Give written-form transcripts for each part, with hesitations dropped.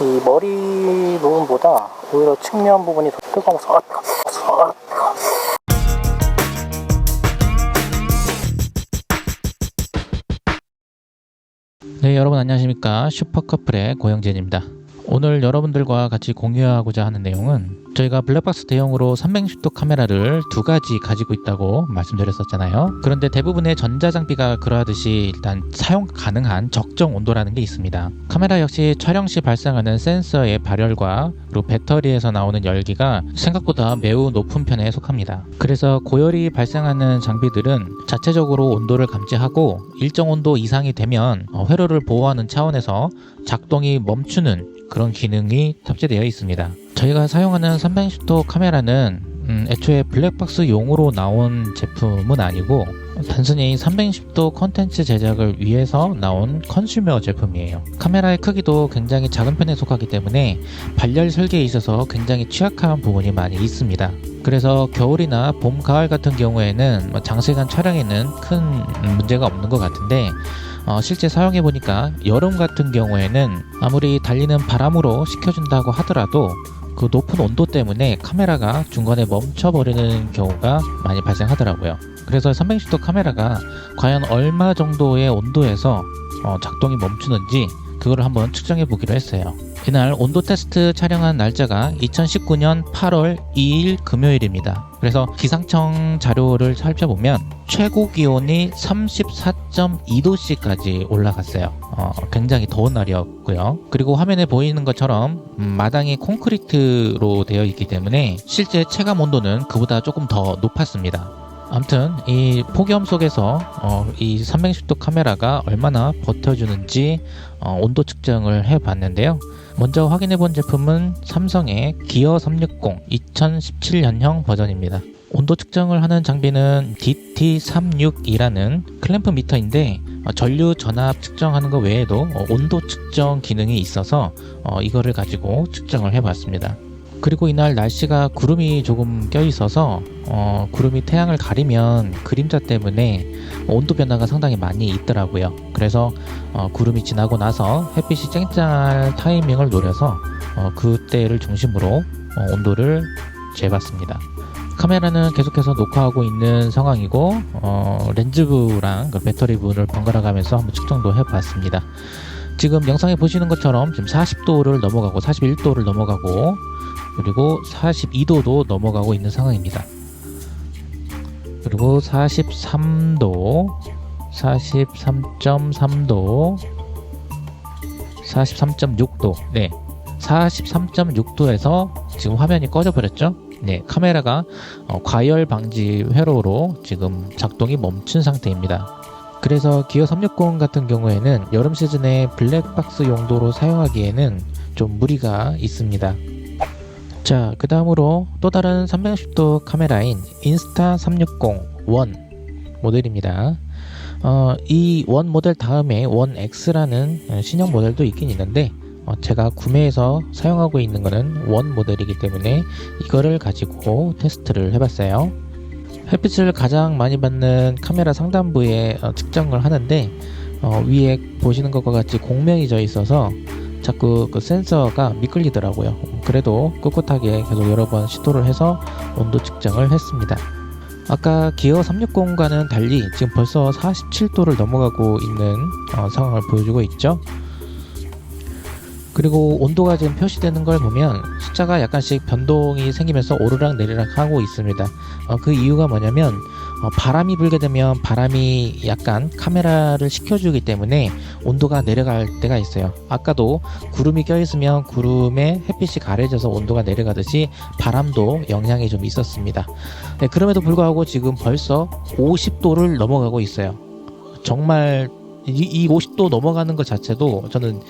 이 머리 부분보다 오히려 측면 부분이 더 뜨거워서 네, 여러분 안녕하십니까. 슈퍼커플의 고영진입니다. 오늘 여러분들과 같이 공유하고자 하는 내용은 저희가 블랙박스 대용으로 360도 카메라를 두 가지 가지고 있다고 말씀드렸었잖아요. 그런데 대부분의 전자장비가 그러하듯이 일단 사용 가능한 적정 온도라는 게 있습니다. 카메라 역시 촬영 시 발생하는 센서의 발열과 그리고 배터리에서 나오는 열기가 생각보다 매우 높은 편에 속합니다. 그래서 고열이 발생하는 장비들은 자체적으로 온도를 감지하고 일정 온도 이상이 되면 회로를 보호하는 차원에서 작동이 멈추는 그런 기능이 탑재되어 있습니다. 저희가 사용하는 360도 카메라는 애초에 블랙박스용으로 나온 제품은 아니고 단순히 360도 콘텐츠 제작을 위해서 나온 컨슈머 제품이에요. 카메라의 크기도 굉장히 작은 편에 속하기 때문에 발열 설계에 있어서 굉장히 취약한 부분이 많이 있습니다. 그래서 겨울이나 봄, 가을 같은 경우에는 장시간 촬영에는 큰 문제가 없는 것 같은데 실제 사용해보니까 여름 같은 경우에는 아무리 달리는 바람으로 식혀준다고 하더라도 그 높은 온도 때문에 카메라가 중간에 멈춰버리는 경우가 많이 발생하더라고요. 그래서 360도 카메라가 과연 얼마 정도의 온도에서 작동이 멈추는지 그걸 한번 측정해 보기로 했어요. 이날 온도 테스트 촬영한 날짜가 2019년 8월 2일 금요일입니다. 그래서 기상청 자료를 살펴보면 최고 기온이 34.2도씨까지 올라갔어요. 굉장히 더운 날이었고요. 그리고 화면에 보이는 것처럼 마당이 콘크리트로 되어 있기 때문에 실제 체감 온도는 그보다 조금 더 높았습니다. 아무튼 이 폭염 속에서 이 360도 카메라가 얼마나 버텨주는지 온도 측정을 해봤는데요. 먼저 확인해본 제품은 삼성의 기어 360 2017년형 버전입니다. 온도 측정을 하는 장비는 DT362라는 클램프 미터인데 전류 전압 측정하는 것 외에도 온도 측정 기능이 있어서 이거를 가지고 측정을 해봤습니다. 그리고 이날 날씨가 구름이 조금 껴있어서 구름이 태양을 가리면 그림자 때문에 온도 변화가 상당히 많이 있더라고요. 그래서 구름이 지나고 나서 햇빛이 쨍쨍할 타이밍을 노려서 그때를 중심으로 온도를 재봤습니다. 카메라는 계속해서 녹화하고 있는 상황이고 렌즈부랑 그 배터리 부분을 번갈아 가면서 한번 측정도 해봤습니다. 지금 영상에 보시는 것처럼 지금 40도를 넘어가고 41도를 넘어가고 그리고 42도도 넘어가고 있는 상황입니다. 그리고 43도, 43.3도, 43.6도, 네, 43.6도에서 지금 화면이 꺼져 버렸죠? 네, 카메라가 과열 방지 회로로 지금 작동이 멈춘 상태입니다. 그래서 기어 360 같은 경우에는 여름 시즌에 블랙박스 용도로 사용하기에는 좀 무리가 있습니다. 자, 그 다음으로 또 다른 360도 카메라인 인스타360 원 모델입니다. 이 원 모델 다음에 원 X라는 신형 모델도 있긴 있는데 제가 구매해서 사용하고 있는 거는 원 모델이기 때문에 이거를 가지고 테스트를 해봤어요. 햇빛을 가장 많이 받는 카메라 상단부에 측정을 하는데 위에 보시는 것과 같이 공명이 져 있어서 자꾸 그 센서가 미끌리더라고요. 그래도 꿋꿋하게 계속 여러 번 시도를 해서 온도 측정을 했습니다. 아까 기어 360과는 달리 지금 벌써 47도를 넘어가고 있는 상황을 보여주고 있죠. 그리고 온도가 지금 표시되는 걸 보면 숫자가 약간씩 변동이 생기면서 오르락 내리락 하고 있습니다. 그 이유가 뭐냐면 바람이 불게 되면 바람이 약간 카메라를 식혀주기 때문에 온도가 내려갈 때가 있어요. 아까도 구름이 껴있으면 구름에 햇빛이 가려져서 온도가 내려가듯이 바람도 영향이 좀 있었습니다. 네, 그럼에도 불구하고 지금 벌써 50도를 넘어가고 있어요. 정말 이 50도 넘어가는 것 자체도 저는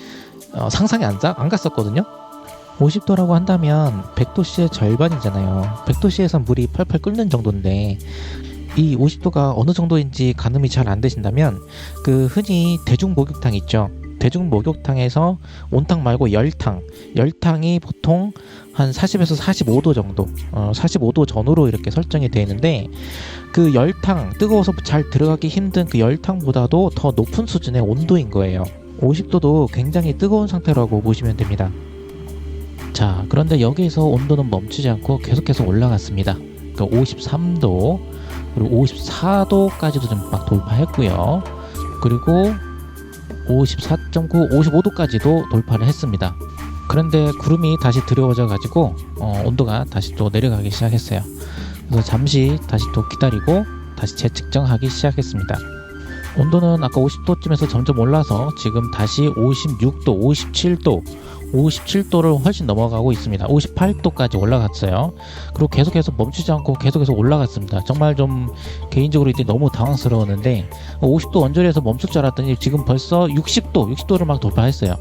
상상이 안 갔었거든요. 50도라고 한다면 100도씨의 절반이잖아요. 100도씨에선 물이 펄펄 끓는 정도인데 이 50도가 어느 정도인지 가늠이 잘 안 되신다면 그 흔히 대중 목욕탕 있죠. 대중 목욕탕에서 온탕 말고 열탕이 보통 한 40에서 45도 정도 45도 전후로 이렇게 설정이 되어 있는데 그 열탕, 뜨거워서 잘 들어가기 힘든 그 열탕보다도 더 높은 수준의 온도인 거예요. 50도도 굉장히 뜨거운 상태라고 보시면 됩니다. 자, 그런데 여기에서 온도는 멈추지 않고 계속해서 올라갔습니다. 그러니까 53도 그리고 54도까지도 좀 막 돌파했고요. 그리고 54.9, 55도까지도 돌파를 했습니다. 그런데 구름이 다시 드리워져 가지고 온도가 다시 또 내려가기 시작했어요. 그래서 잠시 다시 또 기다리고 다시 재측정하기 시작했습니다. 온도는 아까 50도쯤에서 점점 올라서 지금 다시 56도, 57도를 훨씬 넘어가고 있습니다. 58도까지 올라갔어요. 그리고 계속해서 멈추지 않고 계속해서 올라갔습니다. 정말 좀 개인적으로 이때 너무 당황스러웠는데 50도 언저리에서 멈출 줄 알았더니 지금 벌써 60도를 막 돌파했어요.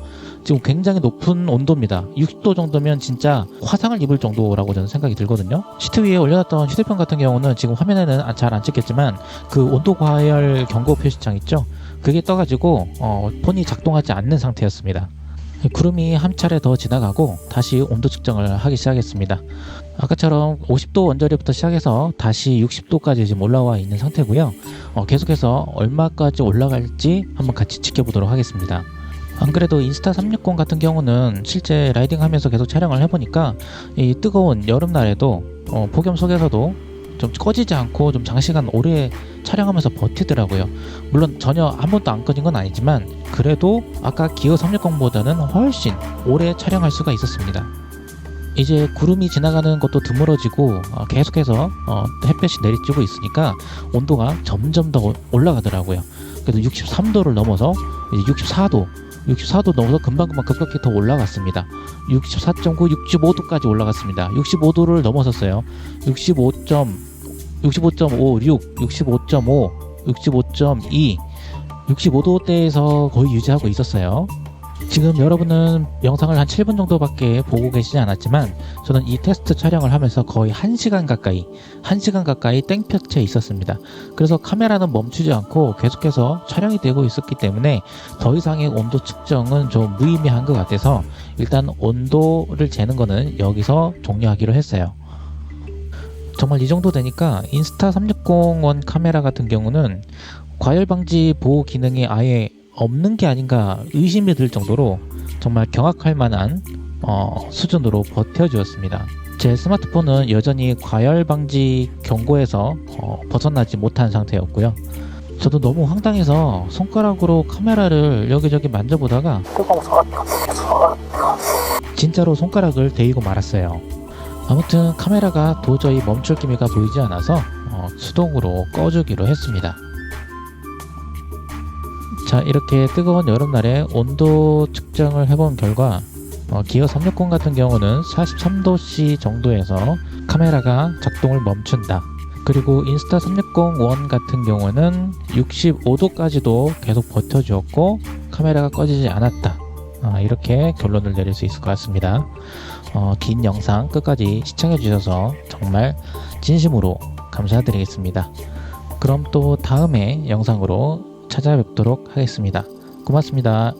지금 굉장히 높은 온도입니다. 60도 정도면 진짜 화상을 입을 정도라고 저는 생각이 들거든요. 시트 위에 올려놨던 휴대폰 같은 경우는 지금 화면에는 잘 안 찍겠지만 그 온도 과열 경고 표시창 있죠? 그게 떠가지고 폰이 작동하지 않는 상태였습니다. 구름이 한 차례 더 지나가고 다시 온도 측정을 하기 시작했습니다. 아까처럼 50도 언저리부터 시작해서 다시 60도까지 지금 올라와 있는 상태고요. 계속해서 얼마까지 올라갈지 한번 같이 지켜보도록 하겠습니다. 안 그래도 인스타 360 같은 경우는 실제 라이딩 하면서 계속 촬영을 해보니까 이 뜨거운 여름날에도 폭염 속에서도 좀 꺼지지 않고 좀 장시간 오래 촬영하면서 버티더라고요. 물론 전혀 한 번도 안 꺼진 건 아니지만 그래도 아까 기어 360보다는 훨씬 오래 촬영할 수가 있었습니다. 이제 구름이 지나가는 것도 드물어지고 계속해서 햇볕이 내리쬐고 있으니까 온도가 점점 더 올라가더라고요. 그래서 63도를 넘어서 이제 64도 넘어서 금방금방 급격히 더 올라갔습니다. 64.9, 65도까지 올라갔습니다. 65도를 넘어섰어요. 65.56, 65.5, 65.2, 65도대에서 거의 유지하고 있었어요. 지금 여러분은 영상을 한 7분 정도밖에 보고 계시지 않았지만 저는 이 테스트 촬영을 하면서 거의 1시간 가까이 땡볕에 있었습니다. 그래서 카메라는 멈추지 않고 계속해서 촬영이 되고 있었기 때문에 더 이상의 온도 측정은 좀 무의미한 것 같아서 일단 온도를 재는 거는 여기서 종료하기로 했어요. 정말 이 정도 되니까 인스타 360원 카메라 같은 경우는 과열 방지 보호 기능이 아예 없는 게 아닌가 의심이 들 정도로 정말 경악할 만한 수준으로 버텨주었습니다. 제 스마트폰은 여전히 과열 방지 경고에서 벗어나지 못한 상태였고요. 저도 너무 황당해서 손가락으로 카메라를 여기저기 만져보다가 진짜로 손가락을 데이고 말았어요. 아무튼 카메라가 도저히 멈출 기미가 보이지 않아서 수동으로 꺼주기로 했습니다. 자, 이렇게 뜨거운 여름날에 온도 측정을 해본 결과 기어 360 같은 경우는 43도C 정도에서 카메라가 작동을 멈춘다. 그리고 인스타 360원 같은 경우는 65도까지도 계속 버텨주었고 카메라가 꺼지지 않았다. 이렇게 결론을 내릴 수 있을 것 같습니다. 긴 영상 끝까지 시청해 주셔서 정말 진심으로 감사드리겠습니다. 그럼 또 다음에 영상으로 찾아뵙도록 하겠습니다. 고맙습니다.